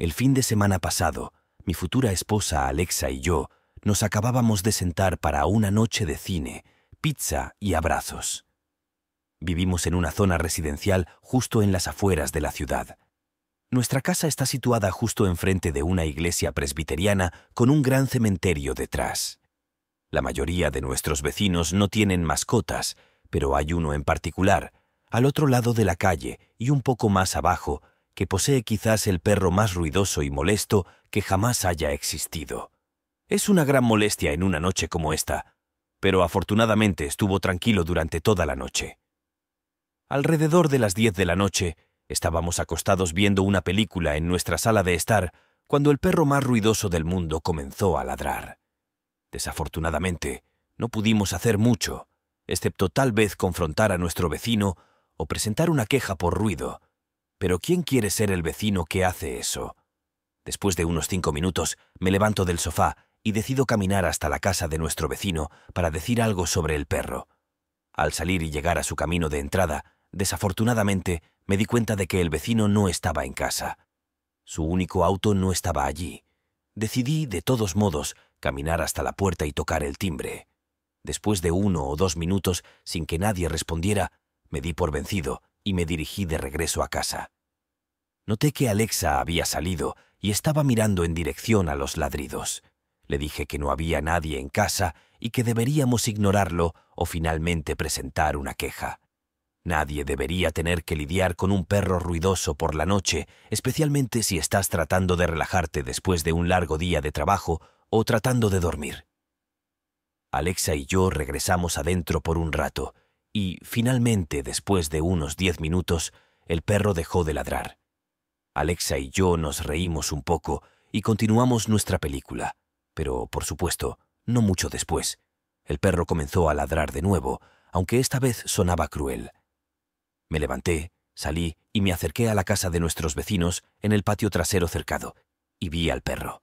El fin de semana pasado, mi futura esposa Alexa y yo nos acabábamos de sentar para una noche de cine, pizza y abrazos. Vivimos en una zona residencial justo en las afueras de la ciudad. Nuestra casa está situada justo enfrente de una iglesia presbiteriana con un gran cementerio detrás. La mayoría de nuestros vecinos no tienen mascotas, pero hay uno en particular, al otro lado de la calle y un poco más abajo, que posee quizás el perro más ruidoso y molesto que jamás haya existido. Es una gran molestia en una noche como esta, pero afortunadamente estuvo tranquilo durante toda la noche. Alrededor de las 10 de la noche, estábamos acostados viendo una película en nuestra sala de estar cuando el perro más ruidoso del mundo comenzó a ladrar. Desafortunadamente, no pudimos hacer mucho, excepto tal vez confrontar a nuestro vecino o presentar una queja por ruido. Pero ¿quién quiere ser el vecino que hace eso? Después de unos 5 minutos, me levanto del sofá y decido caminar hasta la casa de nuestro vecino para decir algo sobre el perro. Al salir y llegar a su camino de entrada, desafortunadamente, me di cuenta de que el vecino no estaba en casa. Su único auto no estaba allí. Decidí, de todos modos, caminar hasta la puerta y tocar el timbre. Después de 1 o 2 minutos, sin que nadie respondiera, me di por vencido y me dirigí de regreso a casa. Noté que Alexa había salido y estaba mirando en dirección a los ladridos. Le dije que no había nadie en casa y que deberíamos ignorarlo o finalmente presentar una queja. Nadie debería tener que lidiar con un perro ruidoso por la noche, especialmente si estás tratando de relajarte después de un largo día de trabajo o tratando de dormir. Alexa y yo regresamos adentro por un rato y, finalmente, después de unos 10 minutos, el perro dejó de ladrar. Alexa y yo nos reímos un poco y continuamos nuestra película, pero, por supuesto, no mucho después. El perro comenzó a ladrar de nuevo, aunque esta vez sonaba cruel. Me levanté, salí y me acerqué a la casa de nuestros vecinos en el patio trasero cercado, y vi al perro.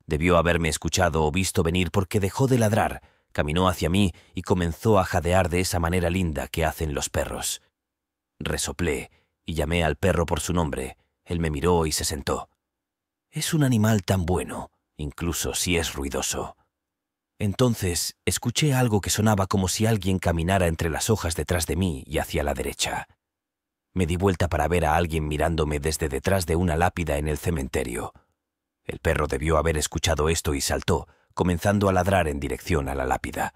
Debió haberme escuchado o visto venir porque dejó de ladrar, caminó hacia mí y comenzó a jadear de esa manera linda que hacen los perros. Resoplé y llamé al perro por su nombre. Él me miró y se sentó. Es un animal tan bueno, incluso si es ruidoso. Entonces escuché algo que sonaba como si alguien caminara entre las hojas detrás de mí y hacia la derecha. Me di vuelta para ver a alguien mirándome desde detrás de una lápida en el cementerio. El perro debió haber escuchado esto y saltó, comenzando a ladrar en dirección a la lápida.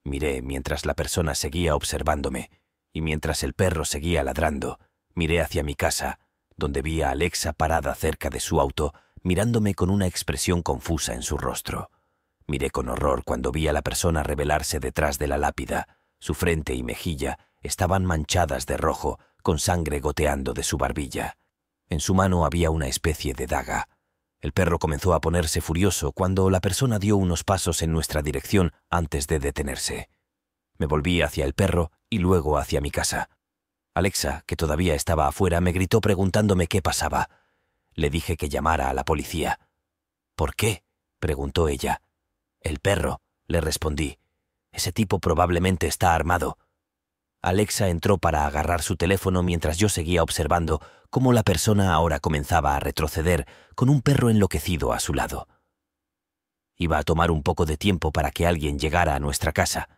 Miré mientras la persona seguía observándome, y mientras el perro seguía ladrando, miré hacia mi casa, donde vi a Alexa parada cerca de su auto, mirándome con una expresión confusa en su rostro. Miré con horror cuando vi a la persona revelarse detrás de la lápida. Su frente y mejilla estaban manchadas de rojo, con sangre goteando de su barbilla. En su mano había una especie de daga. El perro comenzó a ponerse furioso cuando la persona dio unos pasos en nuestra dirección antes de detenerse. Me volví hacia el perro y luego hacia mi casa. Alexa, que todavía estaba afuera, me gritó preguntándome qué pasaba. Le dije que llamara a la policía. ¿Por qué?, preguntó ella. El perro, le respondí. Ese tipo probablemente está armado. Alexa entró para agarrar su teléfono mientras yo seguía observando cómo la persona ahora comenzaba a retroceder con un perro enloquecido a su lado. Iba a tomar un poco de tiempo para que alguien llegara a nuestra casa,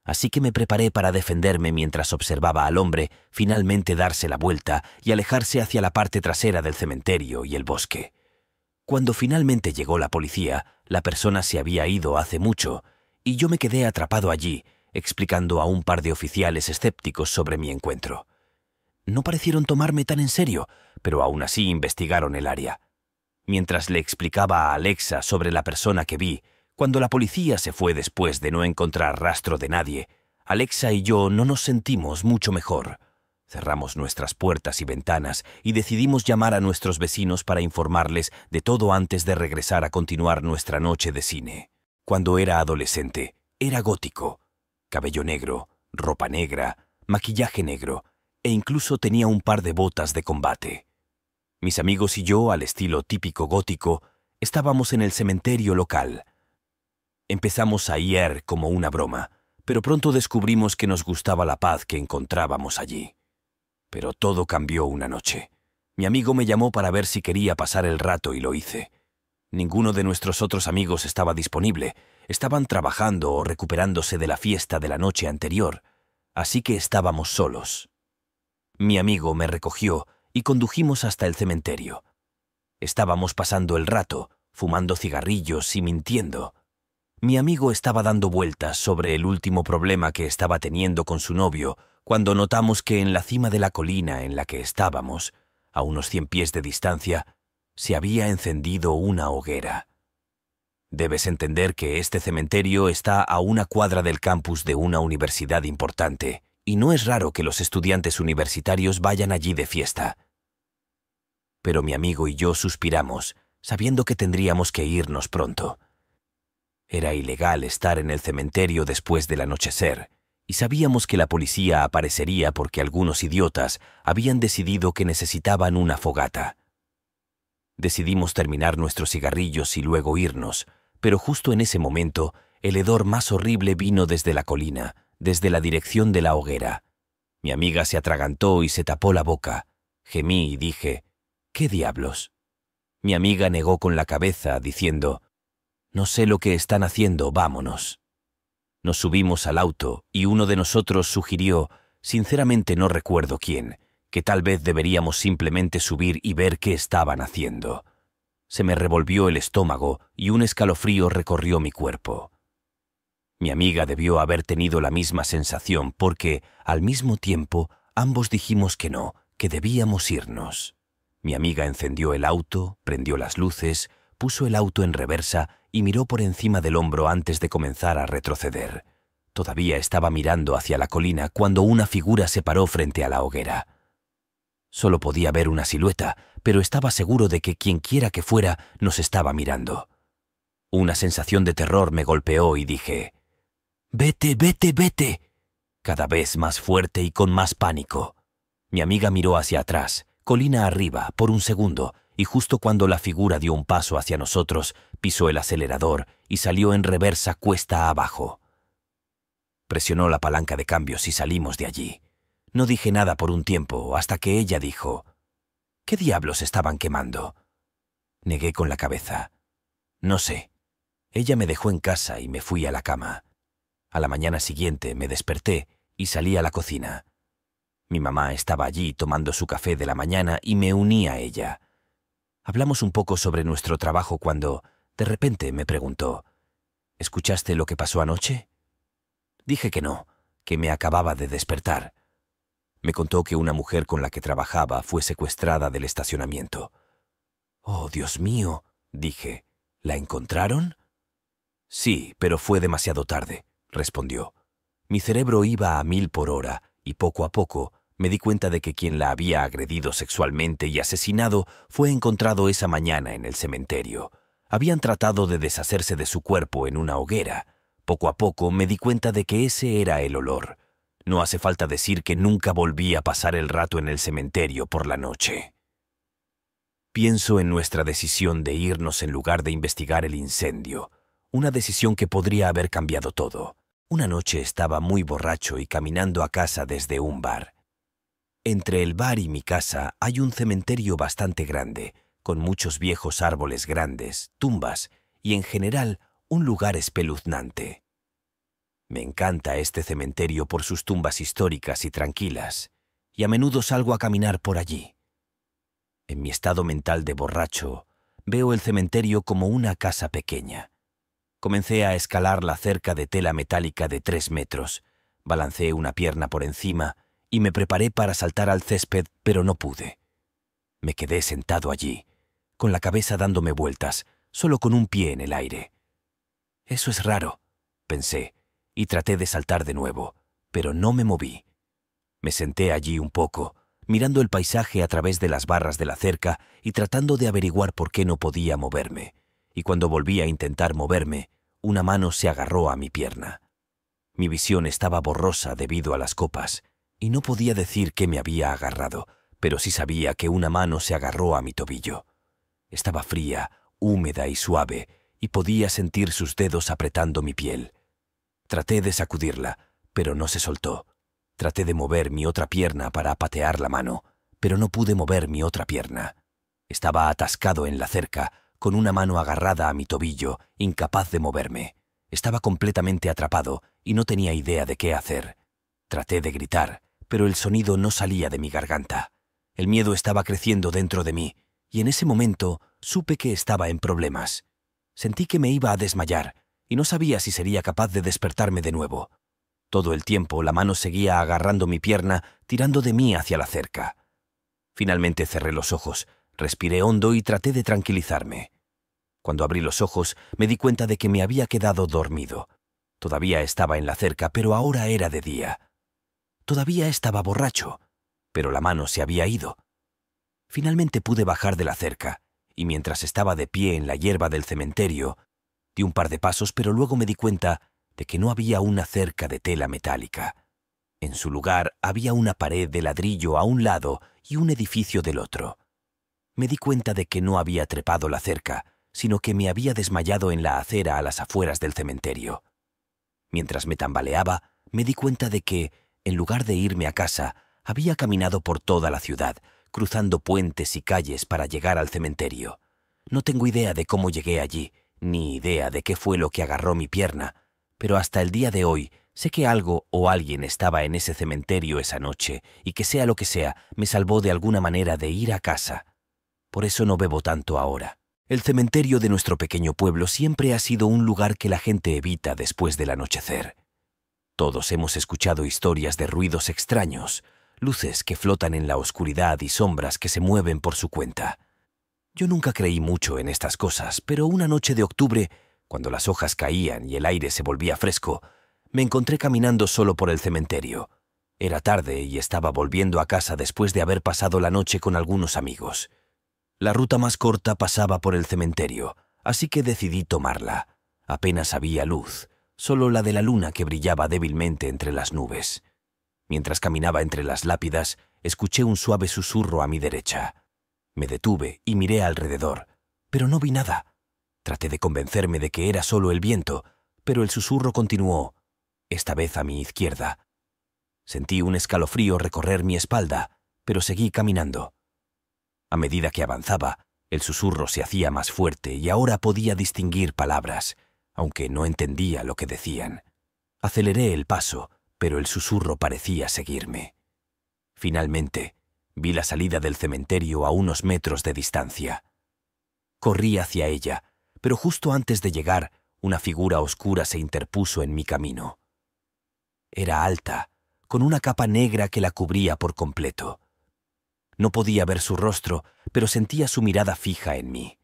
así que me preparé para defenderme mientras observaba al hombre finalmente darse la vuelta y alejarse hacia la parte trasera del cementerio y el bosque. Cuando finalmente llegó la policía, la persona se había ido hace mucho y yo me quedé atrapado allí, explicando a un par de oficiales escépticos sobre mi encuentro. No parecieron tomarme tan en serio, pero aún así investigaron el área. Mientras le explicaba a Alexa sobre la persona que vi, cuando la policía se fue después de no encontrar rastro de nadie, Alexa y yo no nos sentimos mucho mejor. Cerramos nuestras puertas y ventanas y decidimos llamar a nuestros vecinos para informarles de todo antes de regresar a continuar nuestra noche de cine. Cuando era adolescente, era gótico. Cabello negro, ropa negra, maquillaje negro, e incluso tenía un par de botas de combate. Mis amigos y yo, al estilo típico gótico, estábamos en el cementerio local. Empezamos a ir como una broma, pero pronto descubrimos que nos gustaba la paz que encontrábamos allí. Pero todo cambió una noche. Mi amigo me llamó para ver si quería pasar el rato y lo hice. Ninguno de nuestros otros amigos estaba disponible. Estaban trabajando o recuperándose de la fiesta de la noche anterior, así que estábamos solos. Mi amigo me recogió y condujimos hasta el cementerio. Estábamos pasando el rato, fumando cigarrillos y mintiendo. Mi amigo estaba dando vueltas sobre el último problema que estaba teniendo con su novio cuando notamos que en la cima de la colina en la que estábamos, a unos 100 pies de distancia, se había encendido una hoguera. Debes entender que este cementerio está a una cuadra del campus de una universidad importante, y no es raro que los estudiantes universitarios vayan allí de fiesta. Pero mi amigo y yo suspiramos, sabiendo que tendríamos que irnos pronto. Era ilegal estar en el cementerio después del anochecer, y sabíamos que la policía aparecería porque algunos idiotas habían decidido que necesitaban una fogata. Decidimos terminar nuestros cigarrillos y luego irnos, pero justo en ese momento el hedor más horrible vino desde la colina, desde la dirección de la hoguera. Mi amiga se atragantó y se tapó la boca. Gemí y dije, ¿qué diablos? Mi amiga negó con la cabeza, diciendo, no sé lo que están haciendo, vámonos. Nos subimos al auto y uno de nosotros sugirió, sinceramente no recuerdo quién, que tal vez deberíamos simplemente subir y ver qué estaban haciendo. Se me revolvió el estómago y un escalofrío recorrió mi cuerpo. Mi amiga debió haber tenido la misma sensación porque, al mismo tiempo, ambos dijimos que no, que debíamos irnos. Mi amiga encendió el auto, prendió las luces, puso el auto en reversa y miró por encima del hombro antes de comenzar a retroceder. Todavía estaba mirando hacia la colina cuando una figura se paró frente a la hoguera. Solo podía ver una silueta, pero estaba seguro de que quienquiera que fuera nos estaba mirando. Una sensación de terror me golpeó y dije, «¡Vete, vete, vete!», cada vez más fuerte y con más pánico. Mi amiga miró hacia atrás, colina arriba, por un segundo, y justo cuando la figura dio un paso hacia nosotros, pisó el acelerador y salió en reversa cuesta abajo. Presionó la palanca de cambios y salimos de allí. No dije nada por un tiempo hasta que ella dijo, «¿Qué diablos estaban quemando?». Negué con la cabeza. «No sé». Ella me dejó en casa y me fui a la cama. A la mañana siguiente me desperté y salí a la cocina. Mi mamá estaba allí tomando su café de la mañana y me uní a ella. Hablamos un poco sobre nuestro trabajo cuando, de repente, me preguntó, «¿Escuchaste lo que pasó anoche?». Dije que no, que me acababa de despertar. Me contó que una mujer con la que trabajaba fue secuestrada del estacionamiento. «Oh, Dios mío», dije, «¿la encontraron?». «Sí, pero fue demasiado tarde», respondió. Mi cerebro iba a 1000 por hora y poco a poco me di cuenta de que quien la había agredido sexualmente y asesinado fue encontrado esa mañana en el cementerio. Habían tratado de deshacerse de su cuerpo en una hoguera. Poco a poco me di cuenta de que ese era el olor. No hace falta decir que nunca volví a pasar el rato en el cementerio por la noche. Pienso en nuestra decisión de irnos en lugar de investigar el incendio, una decisión que podría haber cambiado todo. Una noche estaba muy borracho y caminando a casa desde un bar. Entre el bar y mi casa hay un cementerio bastante grande, con muchos viejos árboles grandes, tumbas y en general un lugar espeluznante. Me encanta este cementerio por sus tumbas históricas y tranquilas, y a menudo salgo a caminar por allí. En mi estado mental de borracho, veo el cementerio como una casa pequeña. Comencé a escalar la cerca de tela metálica de 3 metros, balanceé una pierna por encima y me preparé para saltar al césped, pero no pude. Me quedé sentado allí, con la cabeza dándome vueltas, solo con un pie en el aire. Eso es raro, pensé, y traté de saltar de nuevo, pero no me moví. Me senté allí un poco, mirando el paisaje a través de las barras de la cerca y tratando de averiguar por qué no podía moverme. Y cuando volví a intentar moverme, una mano se agarró a mi pierna. Mi visión estaba borrosa debido a las copas, y no podía decir qué me había agarrado, pero sí sabía que una mano se agarró a mi tobillo. Estaba fría, húmeda y suave, y podía sentir sus dedos apretando mi piel. Traté de sacudirla, pero no se soltó. Traté de mover mi otra pierna para patear la mano, pero no pude mover mi otra pierna. Estaba atascado en la cerca, con una mano agarrada a mi tobillo, incapaz de moverme. Estaba completamente atrapado y no tenía idea de qué hacer. Traté de gritar, pero el sonido no salía de mi garganta. El miedo estaba creciendo dentro de mí, y en ese momento supe que estaba en problemas. Sentí que me iba a desmayar, y no sabía si sería capaz de despertarme de nuevo. Todo el tiempo la mano seguía agarrando mi pierna, tirando de mí hacia la cerca. Finalmente cerré los ojos, respiré hondo y traté de tranquilizarme. Cuando abrí los ojos, me di cuenta de que me había quedado dormido. Todavía estaba en la cerca, pero ahora era de día. Todavía estaba borracho, pero la mano se había ido. Finalmente pude bajar de la cerca, y mientras estaba de pie en la hierba del cementerio, di un par de pasos, pero luego me di cuenta de que no había una cerca de tela metálica. En su lugar había una pared de ladrillo a un lado y un edificio del otro. Me di cuenta de que no había trepado la cerca, sino que me había desmayado en la acera a las afueras del cementerio. Mientras me tambaleaba, me di cuenta de que, en lugar de irme a casa, había caminado por toda la ciudad, cruzando puentes y calles para llegar al cementerio. No tengo idea de cómo llegué allí, ni idea de qué fue lo que agarró mi pierna, pero hasta el día de hoy sé que algo o alguien estaba en ese cementerio esa noche y que sea lo que sea, me salvó de alguna manera de ir a casa. Por eso no bebo tanto ahora. El cementerio de nuestro pequeño pueblo siempre ha sido un lugar que la gente evita después del anochecer. Todos hemos escuchado historias de ruidos extraños, luces que flotan en la oscuridad y sombras que se mueven por su cuenta. Yo nunca creí mucho en estas cosas, pero una noche de octubre, cuando las hojas caían y el aire se volvía fresco, me encontré caminando solo por el cementerio. Era tarde y estaba volviendo a casa después de haber pasado la noche con algunos amigos. La ruta más corta pasaba por el cementerio, así que decidí tomarla. Apenas había luz, solo la de la luna que brillaba débilmente entre las nubes. Mientras caminaba entre las lápidas, escuché un suave susurro a mi derecha. Me detuve y miré alrededor, pero no vi nada. Traté de convencerme de que era solo el viento, pero el susurro continuó, esta vez a mi izquierda. Sentí un escalofrío recorrer mi espalda, pero seguí caminando. A medida que avanzaba, el susurro se hacía más fuerte y ahora podía distinguir palabras, aunque no entendía lo que decían. Aceleré el paso, pero el susurro parecía seguirme. Finalmente, vi la salida del cementerio a unos metros de distancia. Corrí hacia ella, pero justo antes de llegar, una figura oscura se interpuso en mi camino. Era alta, con una capa negra que la cubría por completo. No podía ver su rostro, pero sentía su mirada fija en mí.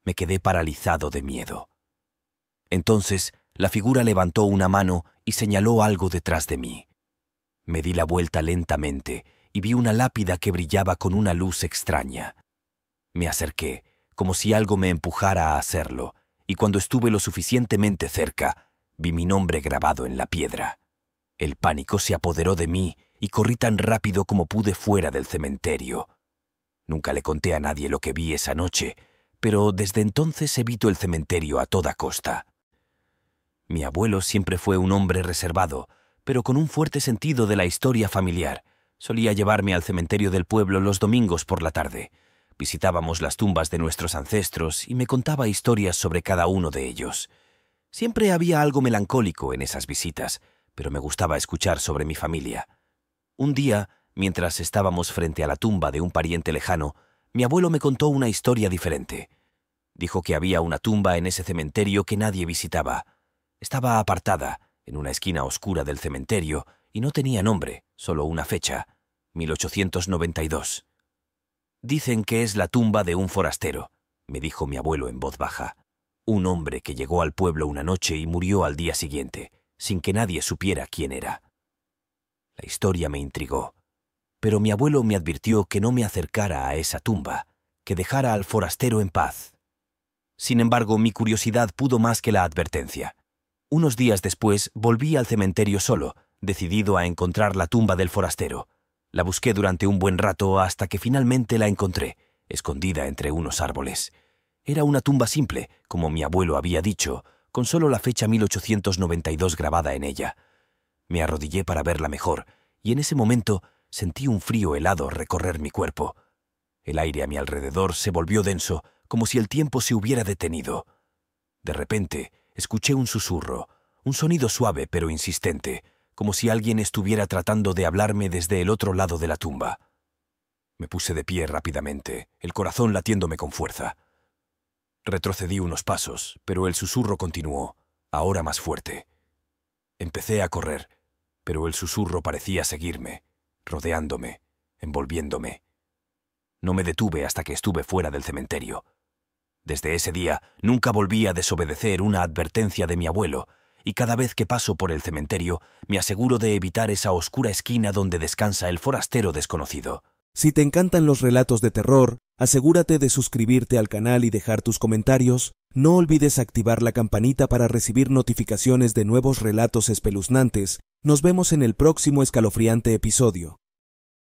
Me quedé paralizado de miedo. Entonces, la figura levantó una mano y señaló algo detrás de mí. Me di la vuelta lentamente y vi una lápida que brillaba con una luz extraña. Me acerqué, como si algo me empujara a hacerlo, y cuando estuve lo suficientemente cerca, vi mi nombre grabado en la piedra. El pánico se apoderó de mí y corrí tan rápido como pude fuera del cementerio. Nunca le conté a nadie lo que vi esa noche, pero desde entonces evito el cementerio a toda costa. Mi abuelo siempre fue un hombre reservado, pero con un fuerte sentido de la historia familiar. Solía llevarme al cementerio del pueblo los domingos por la tarde. Visitábamos las tumbas de nuestros ancestros y me contaba historias sobre cada uno de ellos. Siempre había algo melancólico en esas visitas, pero me gustaba escuchar sobre mi familia. Un día, mientras estábamos frente a la tumba de un pariente lejano, mi abuelo me contó una historia diferente. Dijo que había una tumba en ese cementerio que nadie visitaba. Estaba apartada, en una esquina oscura del cementerio, y no tenía nombre, solo una fecha, 1892. Dicen que es la tumba de un forastero, me dijo mi abuelo en voz baja. Un hombre que llegó al pueblo una noche y murió al día siguiente, sin que nadie supiera quién era. La historia me intrigó, pero mi abuelo me advirtió que no me acercara a esa tumba, que dejara al forastero en paz. Sin embargo, mi curiosidad pudo más que la advertencia. Unos días después volví al cementerio solo, decidido a encontrar la tumba del forastero. La busqué durante un buen rato hasta que finalmente la encontré, escondida entre unos árboles. Era una tumba simple, como mi abuelo había dicho, con solo la fecha 1892 grabada en ella. Me arrodillé para verla mejor, y en ese momento sentí un frío helado recorrer mi cuerpo. El aire a mi alrededor se volvió denso, como si el tiempo se hubiera detenido. De repente, escuché un susurro, un sonido suave pero insistente, como si alguien estuviera tratando de hablarme desde el otro lado de la tumba. Me puse de pie rápidamente, el corazón latiéndome con fuerza. Retrocedí unos pasos, pero el susurro continuó, ahora más fuerte. Empecé a correr, pero el susurro parecía seguirme, rodeándome, envolviéndome. No me detuve hasta que estuve fuera del cementerio. Desde ese día nunca volví a desobedecer una advertencia de mi abuelo, y cada vez que paso por el cementerio me aseguro de evitar esa oscura esquina donde descansa el forastero desconocido. Si te encantan los relatos de terror, asegúrate de suscribirte al canal y dejar tus comentarios. No olvides activar la campanita para recibir notificaciones de nuevos relatos espeluznantes. Nos vemos en el próximo escalofriante episodio.